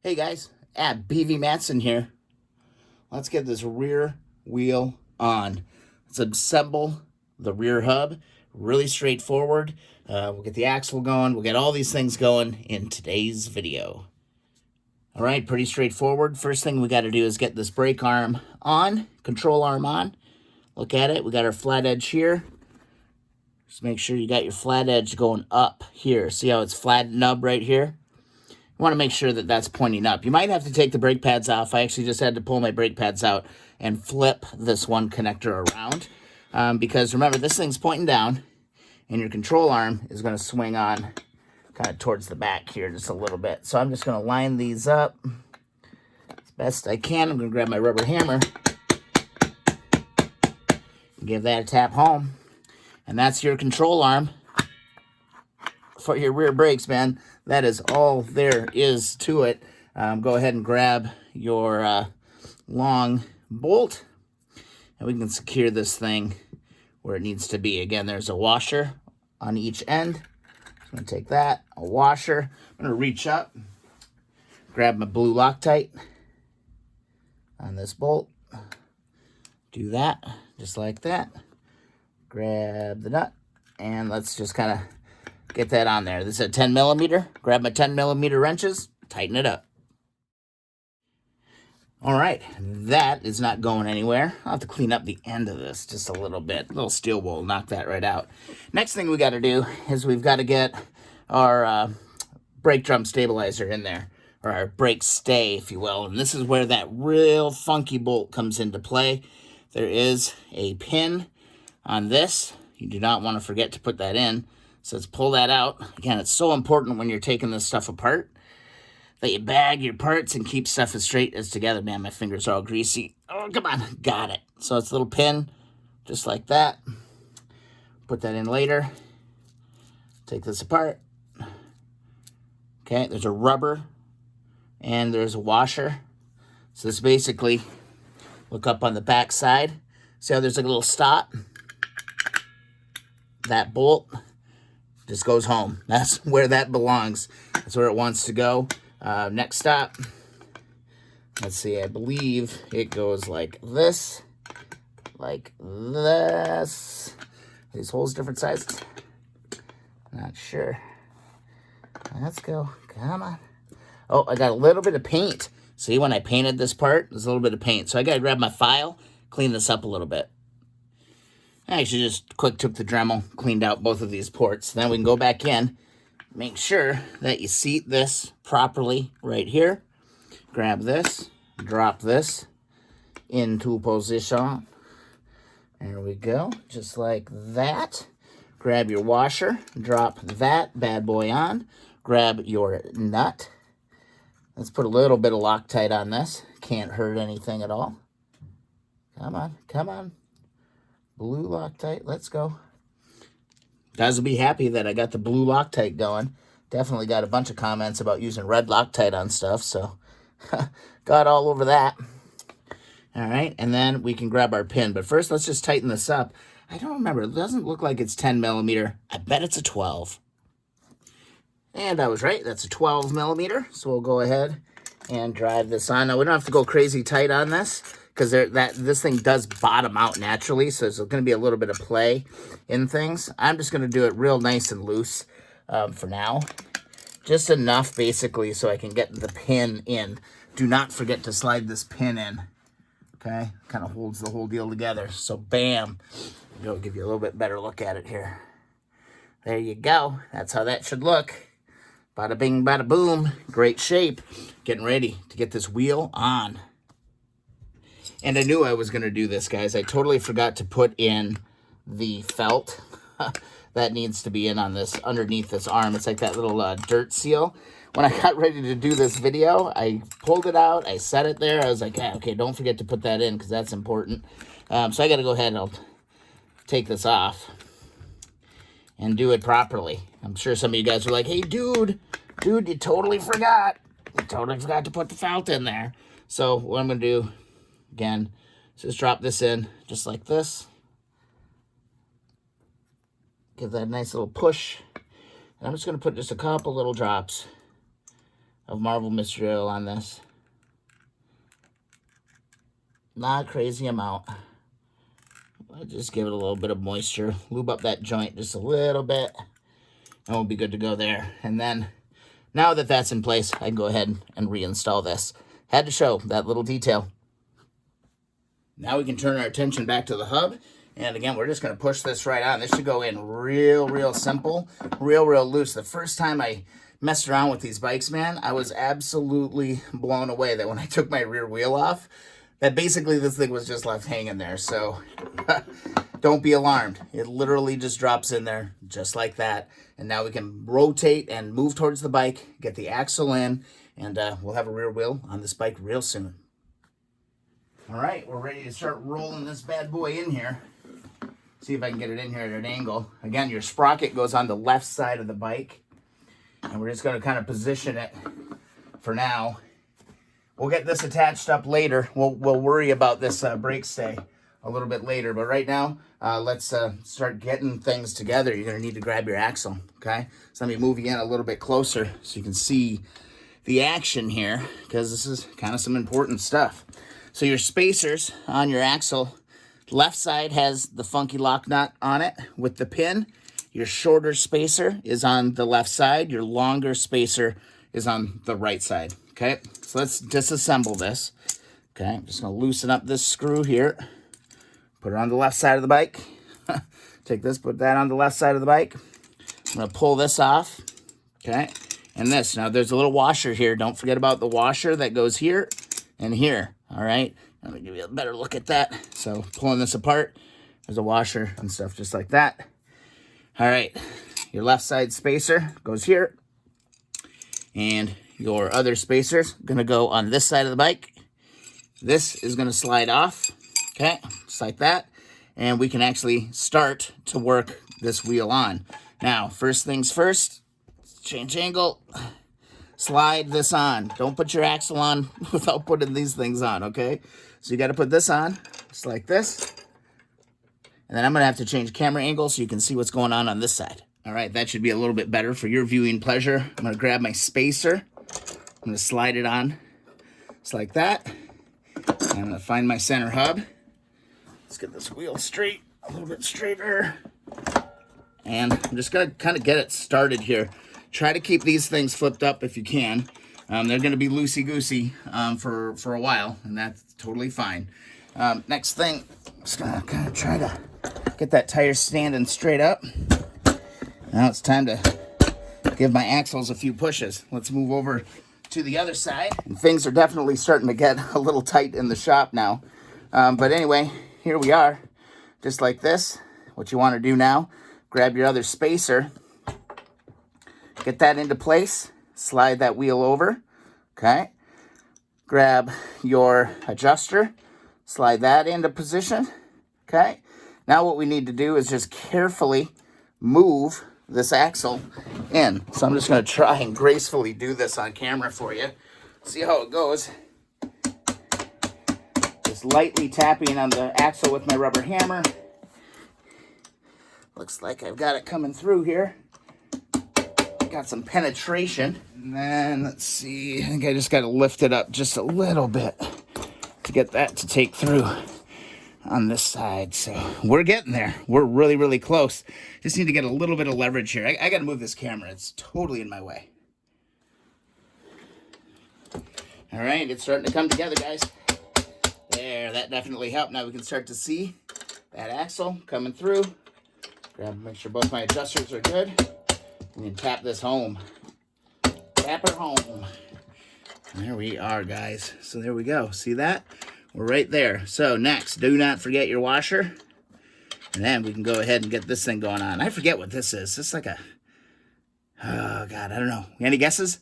Hey guys, BV Matson here. Let's get this rear wheel on. Let's assemble the rear hub. Really straightforward. We'll get the axle going. We'll get all these things going in today's video. All right, pretty straightforward. First thing we got to do is get this brake arm on, control arm on. Look at it. We got our flat edge here. Just make sure you got your flat edge going up here. See how it's flat nub right here? You want to make sure that that's pointing up. You might have to take the brake pads off. I actually just had to pull my brake pads out and flip this one connector around because remember, this thing's pointing down and your control arm is going to swing on kind of towards the back here just a little bit. So I'm just going to line these up as best I can. I'm going to grab my rubber hammer and give that a tap home. And that's your control arm for your rear brakes, man. That is all there is to it. Go ahead and grab your long bolt, and we can secure this thing where it needs to be. Again, there's a washer on each end. I'm going to take that, a washer. I'm going to reach up, grab my blue Loctite on this bolt. Do that, just like that. Grab the nut, and let's just kind of get that on there. This is a 10 millimeter. Grab my 10 millimeter wrenches, tighten it up. All right, that is not going anywhere. I'll have to clean up the end of this just a little bit. A little steel wool, knock that right out. Next thing we got to do is we've got to get our brake drum stabilizer in there, or our brake stay, if you will. And this is where that real funky bolt comes into play. There is a pin on this. You do not want to forget to put that in. So let's pull that out. Again, it's so important when you're taking this stuff apart that you bag your parts and keep stuff as straight as together. Man, my fingers are all greasy. Oh, come on. Got it. So it's a little pin, just like that. Put that in later. Take this apart. Okay, there's a rubber and there's a washer. So this basically, look up on the back side. See how there's like a little stop? That bolt just goes home. That's where that belongs. That's where it wants to go. Next stop. Let's see. I believe it goes like this. Like this. These holes different sizes. Not sure. Let's go. Come on. Oh, I got a little bit of paint. See, when I painted this part, there's a little bit of paint. So I got to grab my file, clean this up a little bit. I actually just quick took the Dremel, cleaned out both of these ports. Then we can go back in, make sure that you seat this properly right here. Grab this, drop this into position. There we go, just like that. Grab your washer, drop that bad boy on. Grab your nut. Let's put a little bit of Loctite on this. Can't hurt anything at all. Come on, come on. Blue Loctite, let's go. Guys will be happy that I got the blue Loctite going. Definitely got a bunch of comments about using red Loctite on stuff, so got all over that. All right, and then we can grab our pin. But first, let's just tighten this up. I don't remember. It doesn't look like it's 10 millimeter. I bet it's a 12. And I was right. That's a 12 millimeter. So we'll go ahead and drive this on. Now, we don't have to go crazy tight on this, because this thing does bottom out naturally, so there's going to be a little bit of play in things. I'm just going to do it real nice and loose for now. Just enough, basically, so I can get the pin in. Do not forget to slide this pin in. Okay? Kind of holds the whole deal together. So, bam. I'll give you a little bit better look at it here. There you go. That's how that should look. Bada bing, bada boom. Great shape. Getting ready to get this wheel on. And I knew I was going to do this, guys. I totally forgot to put in the felt. That needs to be in on this, underneath this arm. It's like that little dirt seal. When I got ready to do this video, I pulled it out. I set it there. I was like, okay, don't forget to put that in because that's important. So I got to go ahead and I'll take this off and do it properly. I'm sure some of you guys are like, hey, dude, you totally forgot. You totally forgot to put the felt in there. So what I'm going to do, again, just drop this in just like this. Give that a nice little push. And I'm just going to put just a couple little drops of Marvel Mystery Oil on this. Not a crazy amount. I'll just give it a little bit of moisture. Lube up that joint just a little bit. And we'll be good to go there. And then, now that that's in place, I can go ahead and reinstall this. Had to show that little detail. Now we can turn our attention back to the hub. And again, we're just going to push this right on. This should go in real simple, real loose. The first time I messed around with these bikes, man, I was absolutely blown away that when I took my rear wheel off, that basically this thing was just left hanging there. So don't be alarmed. It literally just drops in there just like that. And now we can rotate and move towards the bike, get the axle in, and we'll have a rear wheel on this bike real soon. All right, we're ready to start rolling this bad boy in here. See if I can get it in here at an angle. Again, your sprocket goes on the left side of the bike. And we're just going to kind of position it for now. We'll get this attached up later. We'll worry about this brake stay a little bit later. But right now, let's start getting things together. You're going to need to grab your axle, okay? So let me move you in a little bit closer so you can see the action here, because this is kind of some important stuff. So your spacers on your axle, left side has the funky lock nut on it with the pin. Your shorter spacer is on the left side. Your longer spacer is on the right side, okay? So let's disassemble this, okay? I'm just going to loosen up this screw here. Put it on the left side of the bike. Take this, put that on the left side of the bike. I'm going to pull this off, okay? And this. Now, there's a little washer here. Don't forget about the washer that goes here and here, all right? Let me give you a better look at that. So pulling this apart, there's a washer and stuff just like that. All right, your left side spacer goes here. And your other spacer's gonna go on this side of the bike. This is gonna slide off, okay, just like that. And we can actually start to work this wheel on. Now, first things first, change angle, slide this on. Don't put your axle on without putting these things on, okay? So you gotta put this on, just like this. And then I'm gonna have to change camera angle so you can see what's going on this side. All right, that should be a little bit better for your viewing pleasure. I'm gonna grab my spacer. I'm gonna slide it on, just like that. And I'm gonna find my center hub. Let's get this wheel straight, a little bit straighter. And I'm just gonna kind of get it started here. Try to keep these things flipped up if you can. They're gonna be loosey-goosey for a while, and that's totally fine. Next thing, I'm just gonna kind of try to get that tire standing straight up. Now it's time to give my axles a few pushes. Let's move over to the other side. And things are definitely starting to get a little tight in the shop now. But anyway, here we are, just like this. What you want to do now, grab your other spacer, get that into place, slide that wheel over, okay? Grab your adjuster, slide that into position, okay? Now what we need to do is just carefully move this axle in. So I'm just going to try and gracefully do this on camera for you. See how it goes. Just lightly tapping on the axle with my rubber hammer. Looks like I've got it coming through here. Got some penetration. And then, let's see, I think I just got to lift it up just a little bit to get that to take through on this side. So we're getting there. We're really close. Just need to get a little bit of leverage here. I got to move this camera. It's totally in my way. All right, it's starting to come together, guys. There, that definitely helped. Now we can start to see that axle coming through. Make sure both my adjusters are good. And then tap this home. Tap her home. There we are, guys. So there we go. See that? We're right there. So next, do not forget your washer. And then we can go ahead and get this thing going on. I forget what this is. It's like a, oh God, I don't know. Any guesses?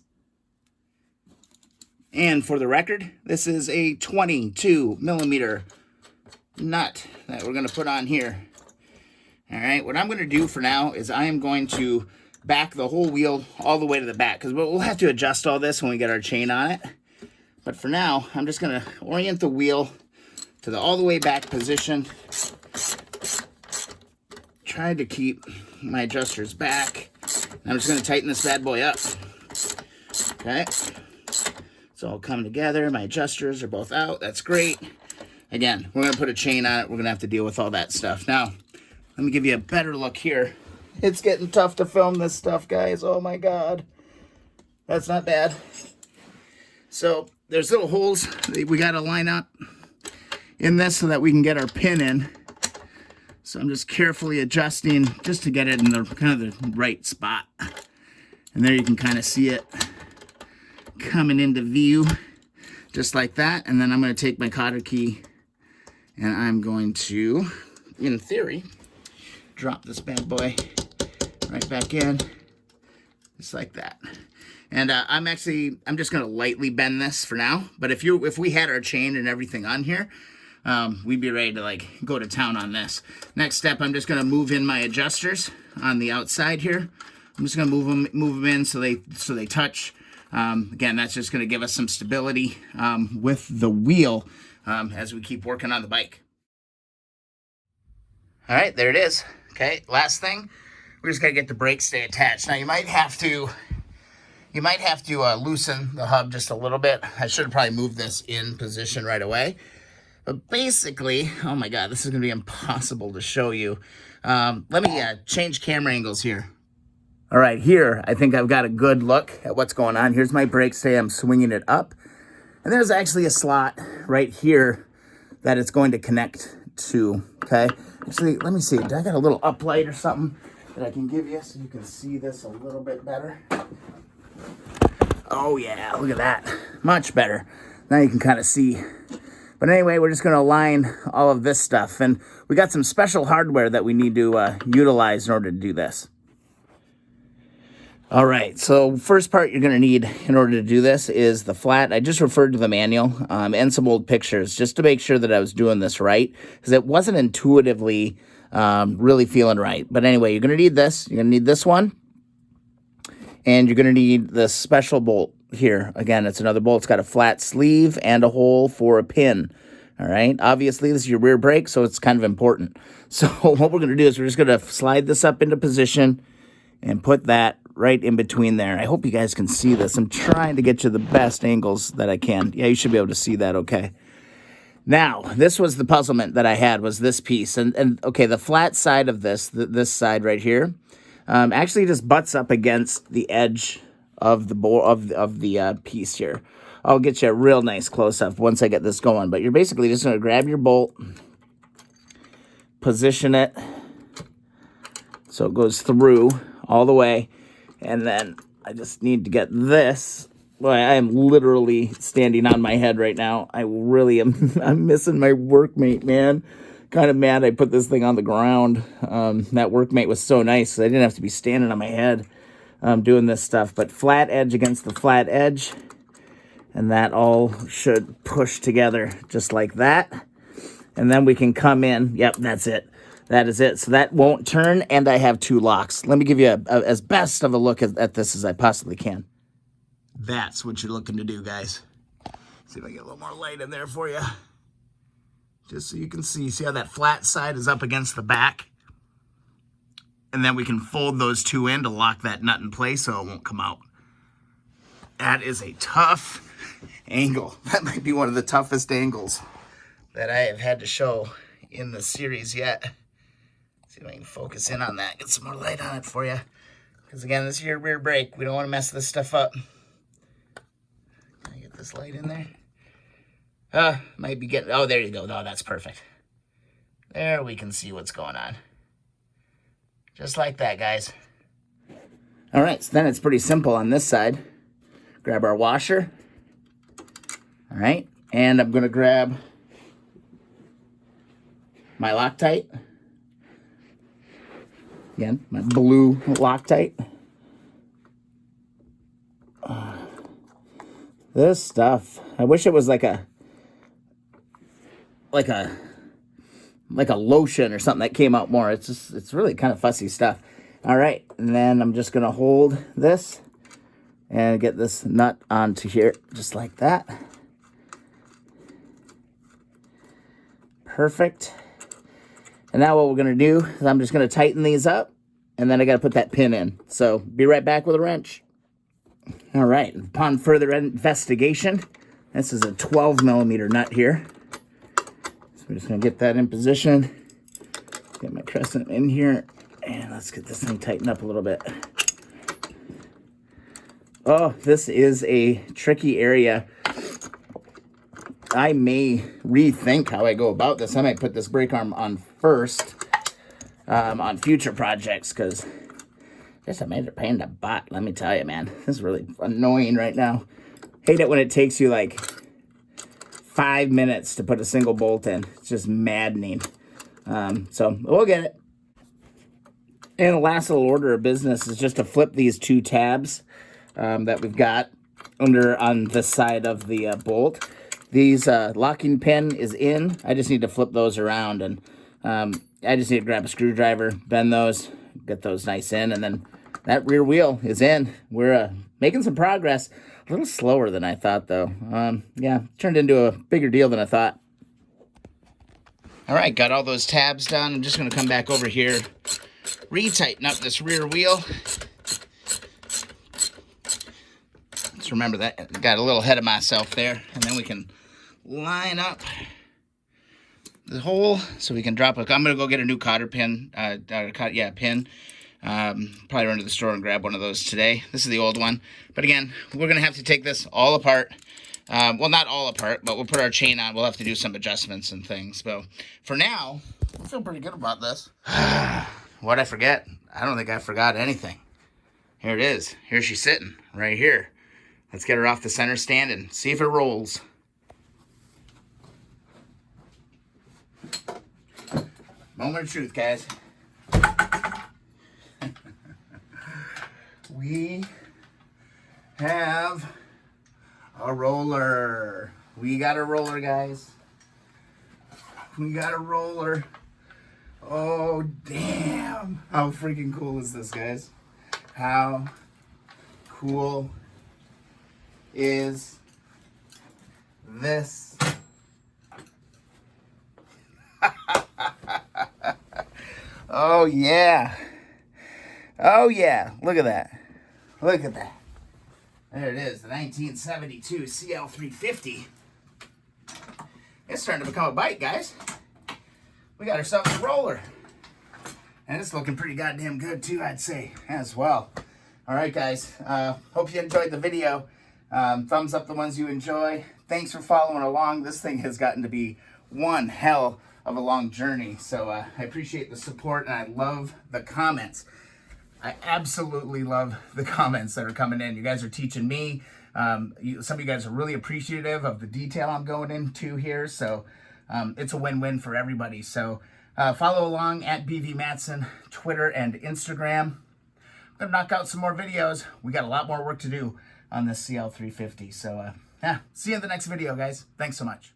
And for the record, this is a 22 millimeter nut that we're going to put on here. All right, what I'm going to do for now is I am going to back the whole wheel all the way to the back, because we'll have to adjust all this when we get our chain on it. But for now, I'm just going to orient the wheel to the all the way back position. Try to keep my adjusters back. I'm just going to tighten this bad boy up. Okay. It's all coming together. My adjusters are both out. That's great. Again, we're going to put a chain on it. We're going to have to deal with all that stuff. Now, let me give you a better look here. It's getting tough to film this stuff, guys. Oh, my God. That's not bad. So there's little holes that we got to line up in this so that we can get our pin in. So I'm just carefully adjusting just to get it in the kind of the right spot. And there you can kind of see it coming into view just like that. And then I'm going to take my cotter key and I'm going to, in theory, drop this bad boy right back in just like that. And I'm just going to lightly bend this for now. But if we had our chain and everything on here, we'd be ready to like go to town on this. Next step, I'm just going to move in my adjusters on the outside here. I'm just going to move them in so they touch. Again, that's just going to give us some stability with the wheel as we keep working on the bike. All right, there it is. Okay, last thing, we're just going to get the brake stay attached. Now you might have to loosen the hub just a little bit. I should have probably moved this in position right away. But basically, oh my God, this is going to be impossible to show you. Let me change camera angles here. All right, here, I think I've got a good look at what's going on. Here's my brake stay. I'm swinging it up. And there's actually a slot right here that it's going to connect to, okay? Actually, let me see. Do I got a little uplight or something that I can give you so you can see this a little bit better? Oh, yeah, look at that. Much better. Now you can kind of see. But anyway, we're just going to align all of this stuff. And we got some special hardware that we need to utilize in order to do this. All right, so first part you're going to need in order to do this is the flat. I just referred to the manual and some old pictures just to make sure that I was doing this right because it wasn't intuitively really feeling right. But anyway, you're going to need this. You're going to need this one. And you're going to need the special bolt here. Again, it's another bolt. It's got a flat sleeve and a hole for a pin. All right, obviously this is your rear brake, so it's kind of important. So what we're going to do is we're just going to slide this up into position and put that right in between there. I hope you guys can see this. I'm trying to get you the best angles that I can. Yeah, you should be able to see that okay. Now, this was the puzzlement that I had, was this piece. And okay, the flat side of this side right here, actually just butts up against the edge of the piece here. I'll get you a real nice close-up once I get this going. But you're basically just going to grab your bolt, position it so it goes through all the way. And then I just need to get this. Boy, I am literally standing on my head right now. I really am. I'm missing my workmate, man. Kind of mad I put this thing on the ground. That workmate was so nice. I didn't have to be standing on my head doing this stuff. But flat edge against the flat edge. And that all should push together just like that. And then we can come in. Yep, that's it. That is it. So that won't turn, and I have two locks. Let me give you as best of a look at this as I possibly can. That's what you're looking to do, guys. See if I get a little more light in there for you. Just so you can see. See how that flat side is up against the back? And then we can fold those two in to lock that nut in place so it won't come out. That is a tough angle. That might be one of the toughest angles that I have had to show in the series yet. See if I can focus in on that. Get some more light on it for you. Because again, this is your rear brake. We don't want to mess this stuff up. Can I get this light in there? Might be getting... Oh, there you go. No, that's perfect. There we can see what's going on. Just like that, guys. All right, so then it's pretty simple on this side. Grab our washer. All right, and I'm going to grab my Loctite. Again, my blue Loctite. This stuff, I wish it was like a lotion or something that came out more. It's really kind of fussy stuff. All right, and then I'm just gonna hold this and get this nut onto here, just like that. Perfect. And now what we're going to do is I'm just going to tighten these up, and then I got to put that pin in. So be right back with a wrench. All right, upon further investigation, this is a 12 millimeter nut here. So we're just gonna get that in position. Get my crescent in here, and let's get this thing tightened up a little bit. Oh, this is a tricky area. I may rethink how I go about this. I might put this brake arm on first on future projects, because just a major pain in the butt, let me tell you, man. This is really annoying right now. Hate it when it takes you like 5 minutes to put a single bolt in. It's just maddening. So we'll get it. And the last little order of business is just to flip these two tabs that we've got on this side of the bolt. These locking pin is in. I just need to flip those around, and I just need to grab a screwdriver, bend those, get those nice in, and then that rear wheel is in. We're making some progress. A little slower than I thought, though. Yeah, turned into a bigger deal than I thought. All right, got all those tabs done. I'm just going to come back over here, retighten up this rear wheel. Let's remember that. I got a little ahead of myself there, and then we can line up the hole so we can drop I'm going to go get a new cotter pin, pin. Probably run to the store and grab one of those today. This is the old one. But again, we're going to have to take this all apart. Well, not all apart, but we'll put our chain on. We'll have to do some adjustments and things. So for now, I feel pretty good about this. What'd I forget? I don't think I forgot anything. Here it is. Here she's sitting, right here. Let's get her off the center stand and see if it rolls. Moment of truth, guys. We have a roller. We got a roller, guys. We got a roller. Oh, damn. How freaking cool is this, guys? How cool is this? Oh, yeah. Oh, yeah. Look at that. Look at that. There it is, the 1972 CL350. It's starting to become a bike, guys. We got ourselves a roller. And it's looking pretty goddamn good, too, I'd say, as well. All right, guys. Hope you enjoyed the video. Thumbs up the ones you enjoy. Thanks for following along. This thing has gotten to be one hell of a long journey. So I appreciate the support, and I love the comments. I absolutely love the comments that are coming in. You guys are teaching me. Some of you guys are really appreciative of the detail I'm going into here. So it's a win-win for everybody. So follow along at BV Matson, Twitter and Instagram. I'm going to knock out some more videos. We got a lot more work to do on this CL350. So yeah, see you in the next video, guys. Thanks so much.